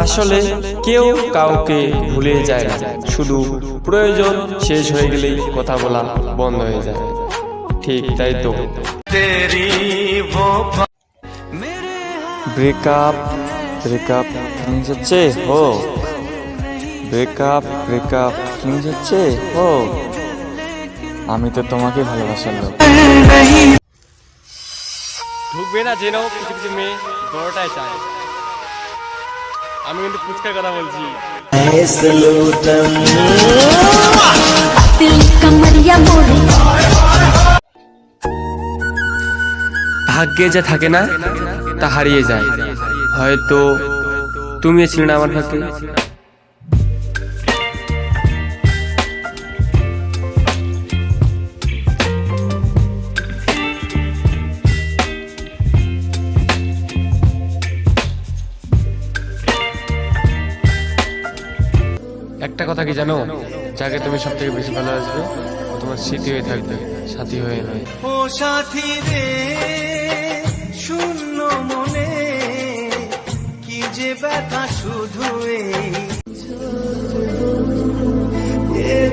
আসলে কেউ কাউকে ভুলে যায় না, শুধু প্রয়োজন শেষ হয়ে গেলেই কথা বলা বন্ধ হয়ে যায়। ঠিক তাই তো। ব্রেকআপ ব্রেকআপ ফিলিংস হচ্ছে হো, ব্রেকআপ ব্রেকআপ ফিলিংস হচ্ছে হো। আমি তো তোমাকে ভালোবাসার লোক। ঢুকবে না জেনেও কিছু কিছু মেয়ে বড়টাই চায়। আমি কিন্তু ফুচকার কথা বলছি। ভাগ্যে যা থাকে না তা হারিয়ে যায়, হয়তো তুমি ছিলে না আমার ভাগ্যে। একটা কথা কি জানো, যাকে তুমি সব থেকে বেশি ভালোবাসবে ও তোমার স্মৃতি হয়ে থাকবে, সাথী হয়ে নয়। ও সাথী রে, শূন্য মনে কি যে ব্যথা শুধু এই